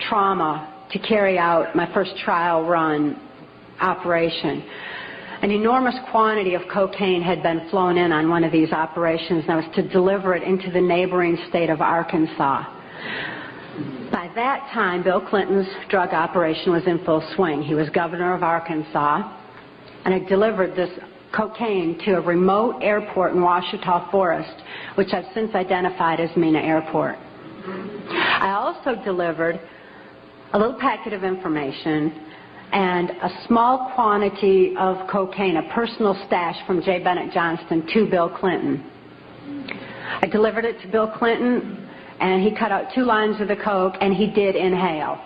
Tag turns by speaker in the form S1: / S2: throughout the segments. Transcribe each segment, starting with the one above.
S1: trauma to carry out my first trial run operation. An enormous quantity of cocaine had been flown in on one of these operations, and I was to deliver it into the neighboring state of Arkansas. By that time, Bill Clinton's drug operation was in full swing. He was governor of Arkansas, and I delivered this cocaine to a remote airport in Ouachita Forest, which I've since identified as Mena Airport. I also delivered a little packet of information and a small quantity of cocaine, a personal stash from J. Bennett Johnston, to Bill Clinton. I delivered it to Bill Clinton, and he cut out 2 lines of the coke, and he did inhale.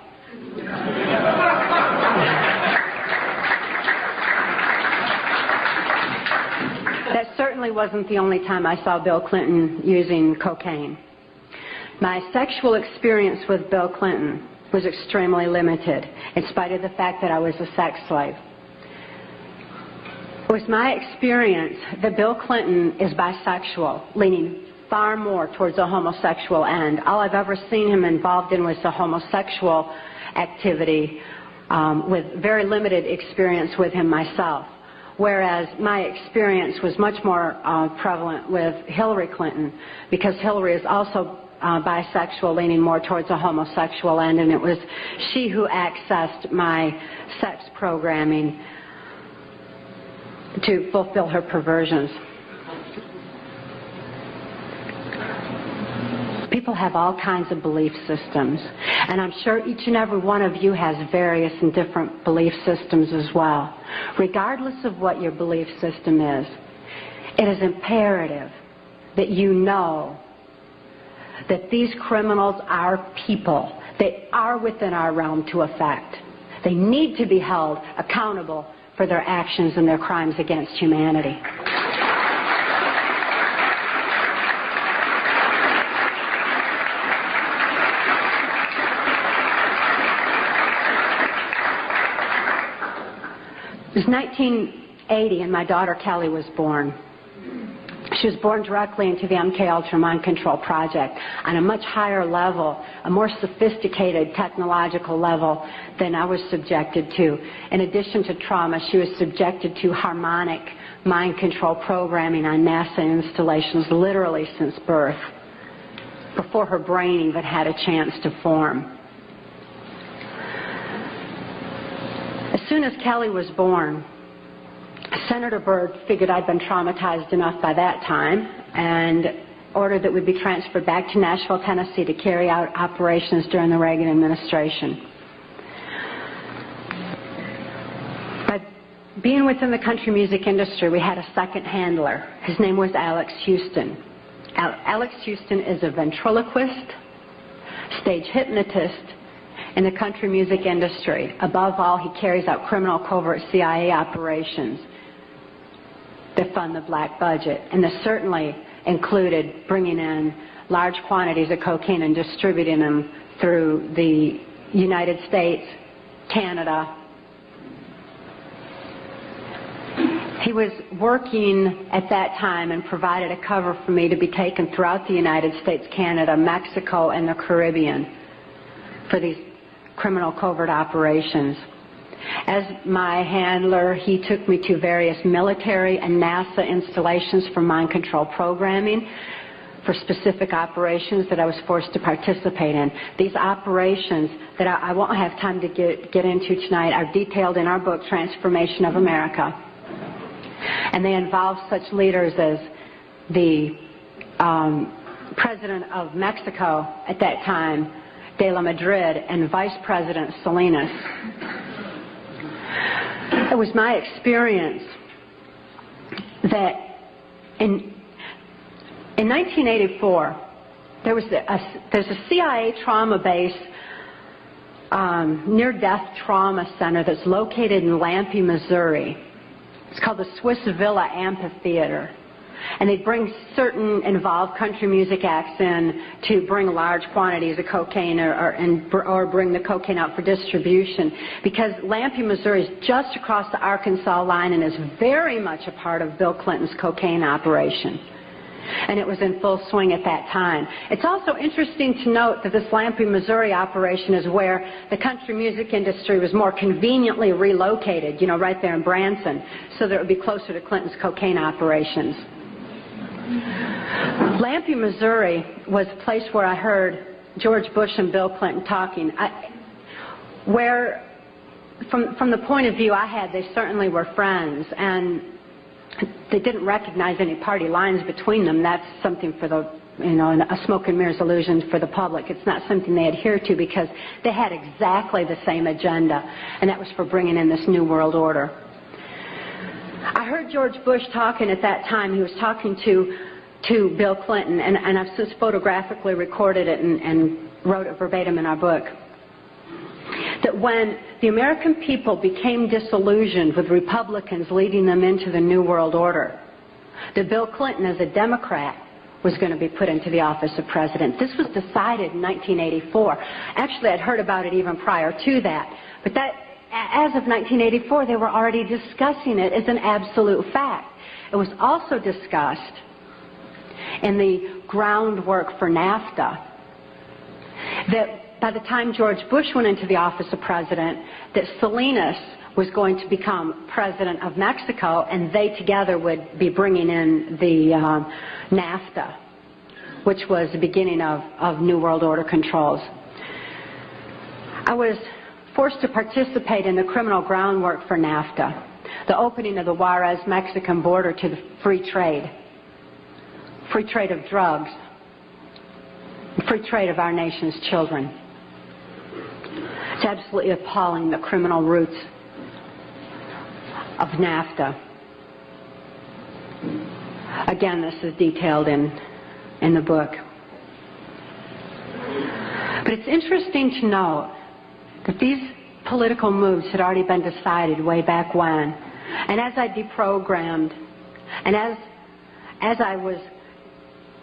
S1: That certainly wasn't the only time I saw Bill Clinton using cocaine. My sexual experience with Bill Clinton was extremely limited, in spite of the fact that I was a sex slave. It was my experience that Bill Clinton is bisexual, leaning far more towards a homosexual end. All I've ever seen him involved in was a homosexual activity, with very limited experience with him myself. Whereas my experience was much more prevalent with Hillary Clinton, because Hillary is also bisexual, leaning more towards a homosexual end, and it was she who accessed my sex programming to fulfill her perversions. People have all kinds of belief systems, and I'm sure each and every one of you has various and different belief systems as well. Regardless of what your belief system is, it is imperative that you know that these criminals are people. They are within our realm to affect. They need to be held accountable for their actions and their crimes against humanity. It was 1980, and my daughter Kelly was born. She was born directly into the MK-Ultra Mind Control Project on a much higher level, a more sophisticated technological level than I was subjected to. In addition to trauma, she was subjected to harmonic mind control programming on NASA installations literally since birth, before her brain even had a chance to form. As soon as Kelly was born, Senator Byrd figured I'd been traumatized enough by that time and ordered that we be transferred back to Nashville, Tennessee to carry out operations during the Reagan administration. By being within the country music industry, we had a second handler. His name was Alex Houston. Alex Houston is a ventriloquist, stage hypnotist in the country music industry. Above all, he carries out criminal covert CIA operations that fund the black budget, and this certainly included bringing in large quantities of cocaine and distributing them through the United States, Canada. He was working at that time and provided a cover for me to be taken throughout the United States, Canada, Mexico, and the Caribbean for these criminal covert operations. As my handler, he took me to various military and NASA installations for mind control programming for specific operations that I was forced to participate in. These operations that I won't have time to get into tonight are detailed in our book, Transformation of America. And they involve such leaders as the President of Mexico at that time, De la Madrid, and Vice President Salinas. It was my experience that in 1984, there's a CIA trauma base, near-death trauma center that's located in Lampe, Missouri. It's called the Swiss Villa Amphitheater. And they bring certain involved country music acts in to bring large quantities of cocaine or bring the cocaine out for distribution, because Lampe, Missouri is just across the Arkansas line and is very much a part of Bill Clinton's cocaine operation. and it was in full swing at that time. It's also interesting to note that this Lampe, Missouri operation is where the country music industry was more conveniently relocated, you know, right there in Branson, so that it would be closer to Clinton's cocaine operations. Lampe, Missouri was a place where I heard George Bush and Bill Clinton talking, where from the point of view I had, they certainly were friends, and they didn't recognize any party lines between them. That's something for the, you know, a smoke and mirrors illusion for the public. It's not something they adhere to, because they had exactly the same agenda, and that was for bringing in this new world order. I heard George Bush talking at that time. He was talking to Bill Clinton, and I've since photographically recorded it and wrote it verbatim in our book, that when the American people became disillusioned with Republicans leading them into the New World Order, that Bill Clinton, as a Democrat, was going to be put into the office of president. This was decided in 1984. Actually, I'd heard about it even prior to that. But that, as of 1984, they were already discussing it as an absolute fact. It was also discussed in the groundwork for NAFTA that by the time George Bush went into the office of president, that Salinas was going to become president of Mexico, and they together would be bringing in the NAFTA, which was the beginning of New World Order controls. I was forced to participate in the criminal groundwork for NAFTA, the opening of the Juarez-Mexican border to the free trade of drugs, free trade of our nation's children. It's absolutely appalling, the criminal roots of NAFTA. Again, this is detailed in the book. But it's interesting to note that these political moves had already been decided way back when. And as I deprogrammed, and as I was,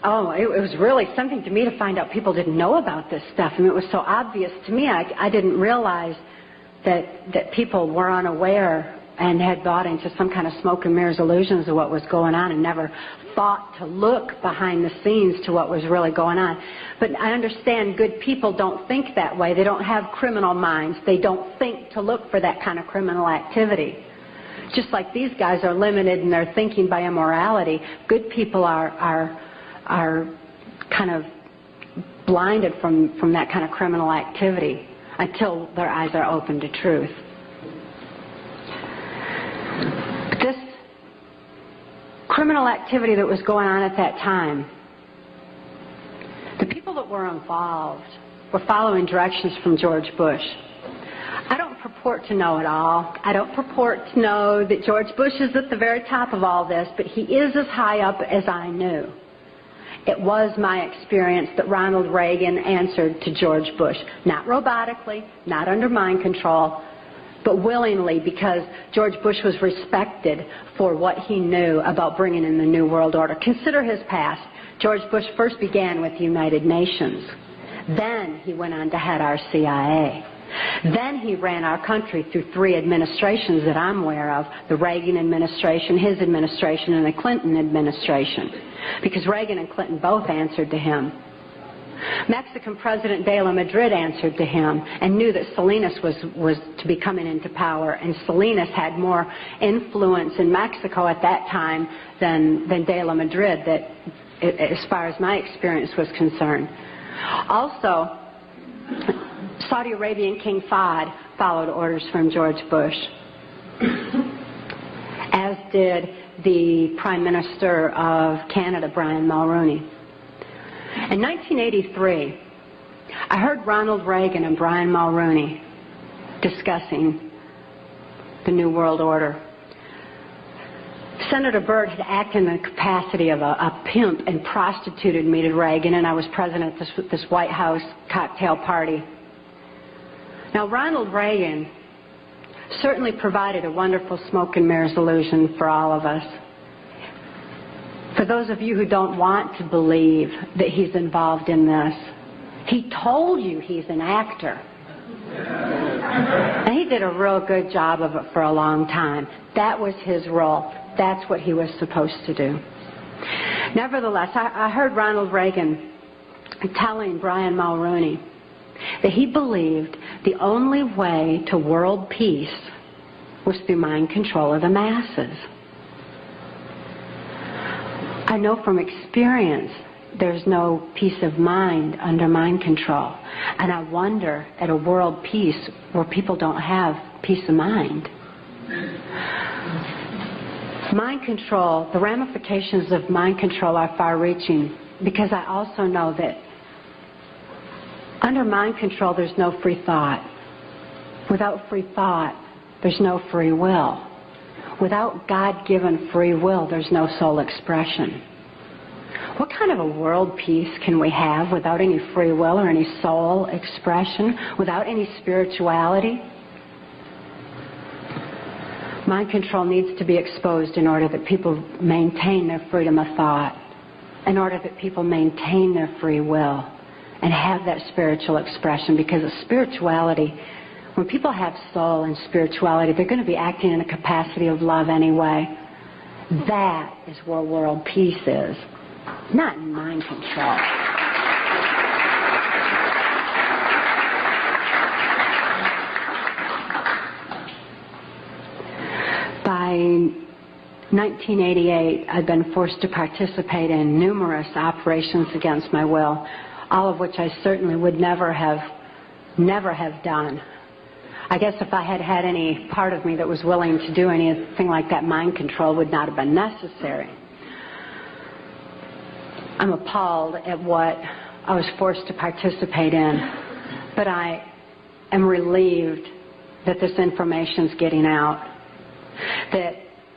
S1: it was really something to me to find out people didn't know about this stuff. I mean, it was so obvious to me. I didn't realize that people were unaware and had bought into some kind of smoke and mirrors illusions of what was going on, and never thought to look behind the scenes to what was really going on. But I understand good people don't think that way. They don't have criminal minds. They don't think to look for that kind of criminal activity. Just like these guys are limited in their thinking by immorality, good people are kind of blinded from that kind of criminal activity until their eyes are open to truth. But this criminal activity that was going on at that time, the people that were involved were following directions from George Bush. I don't purport to know it all. I don't purport to know that George Bush is at the very top of all this, but he is as high up as I knew. It was my experience that Ronald Reagan answered to George Bush, not robotically, not under mind control, but willingly, because George Bush was respected for what he knew about bringing in the New World Order. Consider his past. George Bush first began with the United Nations. Then he went on to head our CIA. Then he ran our country through 3 administrations that I'm aware of, the Reagan administration, his administration, and the Clinton administration, because Reagan and Clinton both answered to him. Mexican President de la Madrid answered to him and knew that Salinas was to be coming into power, and Salinas had more influence in Mexico at that time than de la Madrid, that, as far as my experience was concerned. Also, Saudi Arabian King Fahd followed orders from George Bush, as did the Prime Minister of Canada, Brian Mulroney. In 1983, I heard Ronald Reagan and Brian Mulroney discussing the New World Order. Senator Byrd had acted in the capacity of a pimp and prostituted me to Reagan, and I was present at this White House cocktail party. Now, Ronald Reagan certainly provided a wonderful smoke and mirrors illusion for all of us. For those of you who don't want to believe that he's involved in this, he told you he's an actor. And he did a real good job of it for a long time. That was his role. That's what he was supposed to do. Nevertheless, I heard Ronald Reagan telling Brian Mulroney that he believed the only way to world peace was through mind control of the masses. I know from experience there's no peace of mind under mind control. And I wonder at a world peace where people don't have peace of mind. Mind control, the ramifications of mind control are far-reaching, because I also know that under mind control there's no free thought. Without free thought, there's no free will. Without God-given free will, there's no soul expression. What kind of a world peace can we have without any free will or any soul expression, without any spirituality? Mind control needs to be exposed in order that people maintain their freedom of thought, in order that people maintain their free will and have that spiritual expression, because of spirituality, when people have soul and spirituality, they're going to be acting in a capacity of love anyway. That is where world peace is, not in mind control. By 1988, I'd been forced to participate in numerous operations against my will, all of which I certainly would never have done. I guess if I had had any part of me that was willing to do anything like that, mind control would not have been necessary. I'm appalled at what I was forced to participate in, but I am relieved that this information's getting out, that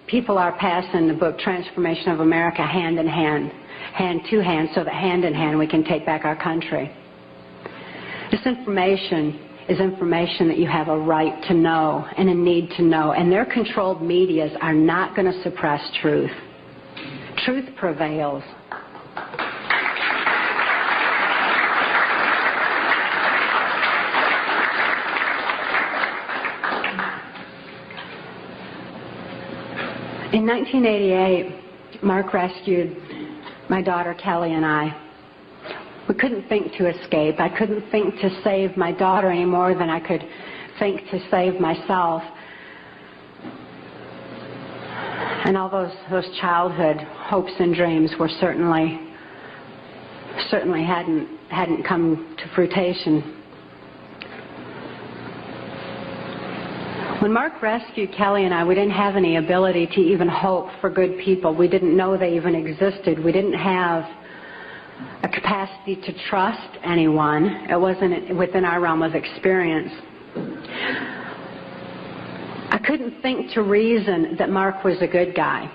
S1: people are passing the book Transformation of America hand in hand, hand to hand, so that hand in hand we can take back our country. This information is information that you have a right to know and a need to know, and their controlled medias are not going to suppress truth. Truth prevails. In 1988, Mark rescued my daughter Kelly and I. We couldn't think to escape. I couldn't think to save my daughter any more than I could think to save myself. And all those childhood hopes and dreams were certainly hadn't come to fruition. When Mark rescued Kelly and I, we didn't have any ability to even hope for good people. We didn't know they even existed. We didn't have a capacity to trust anyone. It wasn't within our realm of experience. I couldn't think to reason that Mark was a good guy.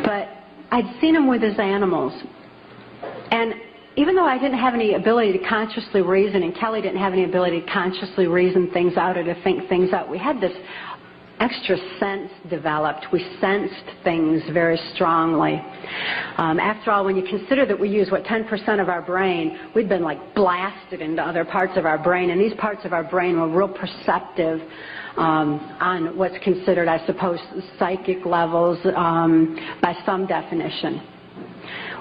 S1: But I'd seen him with his animals. And even though I didn't have any ability to consciously reason, and Kelly didn't have any ability to consciously reason things out or to think things out, we had this extra sense developed. We sensed things very strongly. After all, when you consider that we use, 10% of our brain, we'd been like blasted into other parts of our brain, and these parts of our brain were real perceptive on what's considered, I suppose, psychic levels by some definition.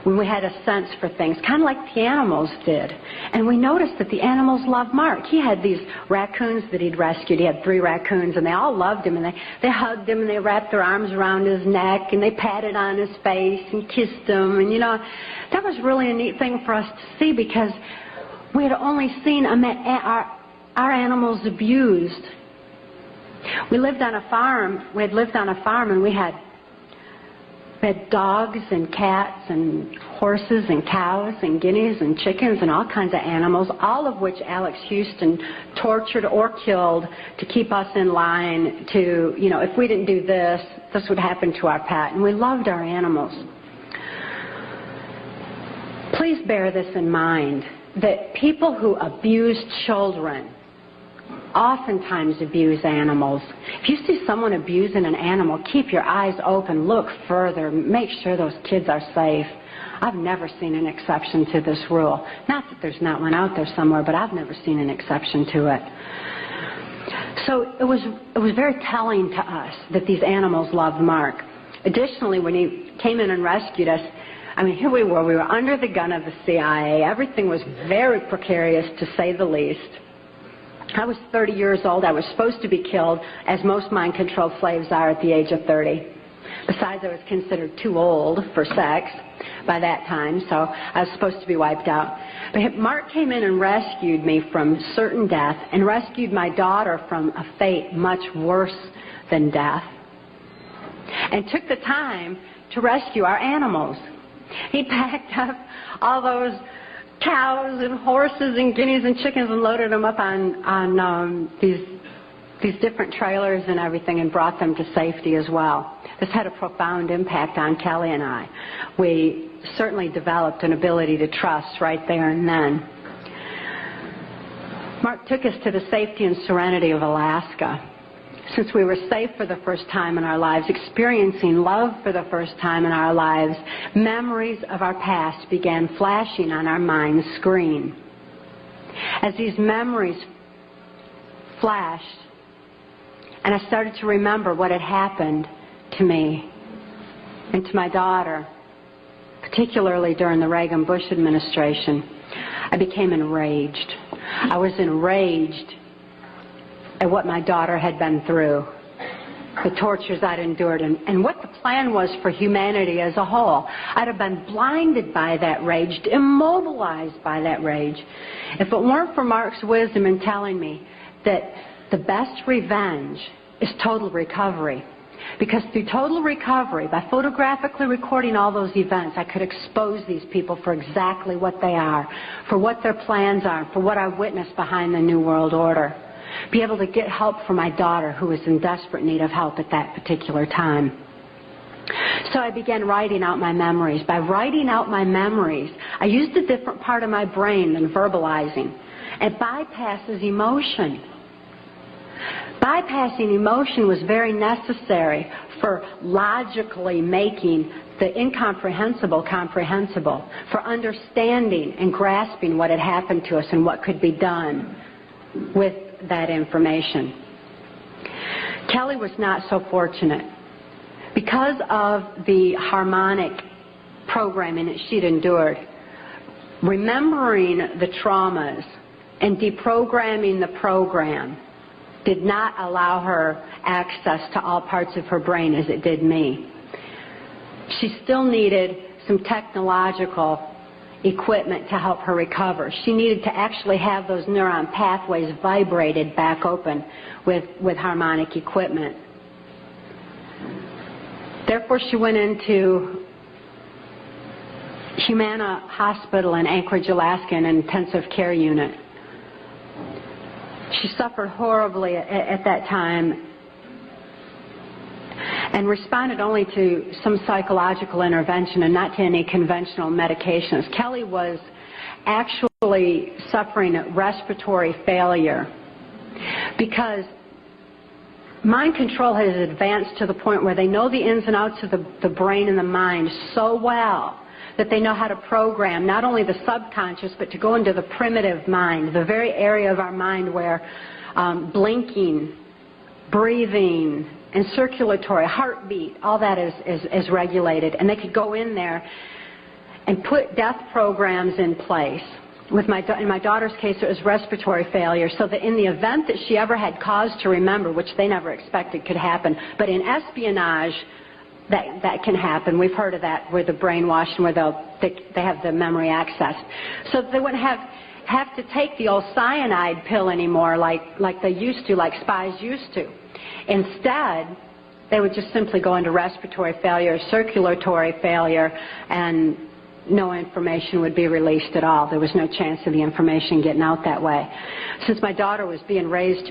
S1: When we had a sense for things, kind of like the animals did. And we noticed that the animals loved Mark. He had these raccoons that he'd rescued. He had 3 raccoons, and they all loved him, and they hugged him, and they wrapped their arms around his neck, and they patted on his face and kissed him. And, that was really a neat thing for us to see, because we had only seen our animals abused. We lived on a farm. We had lived on a farm, and we had dogs and cats and horses and cows and guineas and chickens and all kinds of animals, all of which Alex Houston tortured or killed to keep us in line to, if we didn't do this, this would happen to our pet. And we loved our animals. Please bear this in mind, that people who abuse children oftentimes abuse animals. If you see someone abusing an animal, keep your eyes open, look further, make sure those kids are safe. I've never seen an exception to this rule. Not that there's not one out there somewhere, but I've never seen an exception to it. So it was very telling to us that these animals loved Mark. Additionally, when he came in and rescued us, I mean, here we were under the gun of the CIA. Everything was very precarious, to say the least. I was 30 years old. I was supposed to be killed, as most mind-controlled slaves are at the age of 30. Besides, I was considered too old for sex by that time, so I was supposed to be wiped out. But Mark came in and rescued me from certain death and rescued my daughter from a fate much worse than death, and took the time to rescue our animals. He packed up all those cows and horses and guineas and chickens and loaded them up on these different trailers and everything and brought them to safety as well. This had a profound impact on Kelly and I. We certainly developed an ability to trust right there and then. Mark took us to the safety and serenity of Alaska. Since we were safe for the first time in our lives, experiencing love for the first time in our lives, memories of our past began flashing on our mind's screen. As these memories flashed, and I started to remember what had happened to me and to my daughter, particularly during the Reagan-Bush administration, I became enraged. I was enraged at what my daughter had been through, the tortures I'd endured, and what the plan was for humanity as a whole. I'd have been blinded by that rage, immobilized by that rage, if it weren't for Mark's wisdom in telling me that the best revenge is total recovery. Because through total recovery, by photographically recording all those events, I could expose these people for exactly what they are, for what their plans are, for what I witnessed behind the New World Order. Be able to get help for my daughter, who was in desperate need of help at that particular time. So I began writing out my memories. By writing out my memories, I used a different part of my brain than verbalizing. It bypasses emotion. Bypassing emotion was very necessary for logically making the incomprehensible comprehensible, for understanding and grasping what had happened to us and what could be done with that information. Kelly was not so fortunate. Because of the harmonic programming that she'd endured, remembering the traumas and deprogramming the program did not allow her access to all parts of her brain as it did me. She still needed some technological equipment to help her recover. She needed to actually have those neuron pathways vibrated back open with harmonic equipment. Therefore, she went into Humana Hospital in Anchorage, Alaska, in an intensive care unit. She suffered horribly at that time and responded only to some psychological intervention and not to any conventional medications. Kelly was actually suffering respiratory failure because mind control has advanced to the point where they know the ins and outs of the brain and the mind so well that they know how to program not only the subconscious, but to go into the primitive mind, the very area of our mind where blinking, breathing, and circulatory, heartbeat, all that is regulated. And they could go in there and put death programs in place. In my daughter's case, it was respiratory failure, so that in the event that she ever had cause to remember, which they never expected could happen, but in espionage, that can happen. We've heard of that, where the brainwashed, where they have the memory access. So they wouldn't have to take the old cyanide pill anymore like they used to, like spies used to. Instead, they would just simply go into respiratory failure, circulatory failure, and no information would be released at all. There was no chance of the information getting out that way. Since my daughter was being raised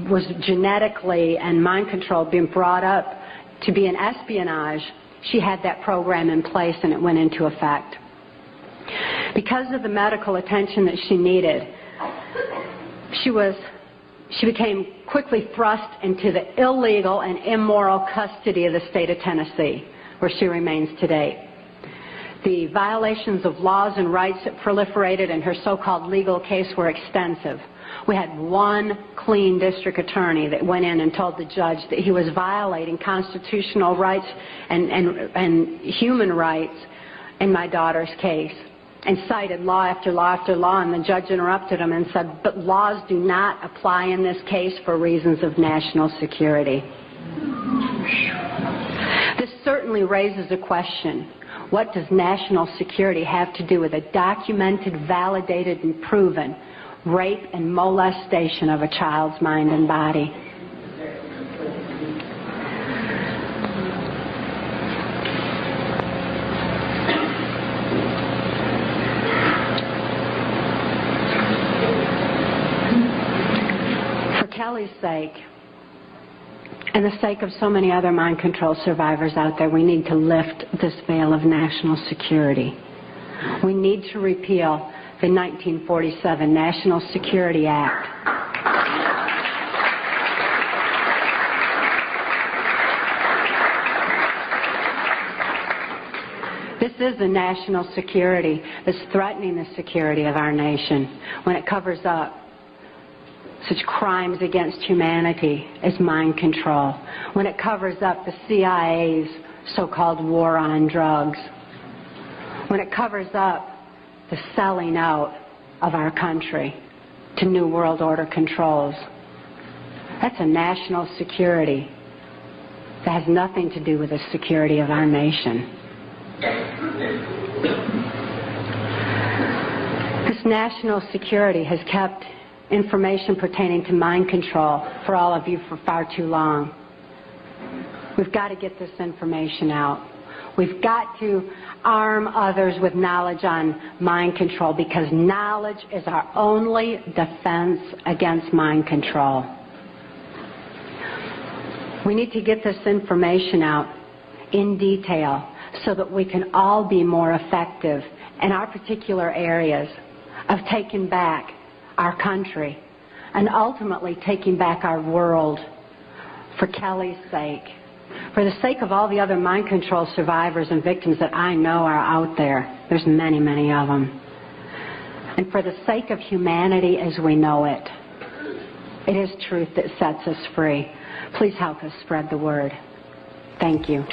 S1: was genetically and mind-controlled, being brought up to be in espionage, she had that program in place and it went into effect. Because of the medical attention that she needed, she became quickly thrust into the illegal and immoral custody of the state of Tennessee, where she remains today. The violations of laws and rights that proliferated in her so-called legal case were extensive. We had one clean district attorney that went in and told the judge that he was violating constitutional rights and human rights in my daughter's case, and cited law after law after law, and the judge interrupted him and said, but laws do not apply in this case for reasons of national security. This certainly raises a question. What does national security have to do with a documented, validated, and proven rape and molestation of a child's mind and body? For Kelly's sake, and the sake of so many other mind control survivors out there, we need to lift this veil of national security. We need to repeal the 1947 National Security Act. This is a national security that's threatening the security of our nation when it covers up such crimes against humanity as mind control, when it covers up the CIA's so-called war on drugs, when it covers up the selling out of our country to New World Order controls. That's a national security that has nothing to do with the security of our nation. This national security has kept information pertaining to mind control for all of you for far too long. We've got to get this information out. We've got to arm others with knowledge on mind control, because knowledge is our only defense against mind control. We need to get this information out in detail so that we can all be more effective in our particular areas of taking back our country and ultimately taking back our world for Kelly's sake, for the sake of all the other mind control survivors and victims that I know are out there. There's many, many of them. And for the sake of humanity as we know it. It is truth that sets us free. Please help us spread the word. Thank you.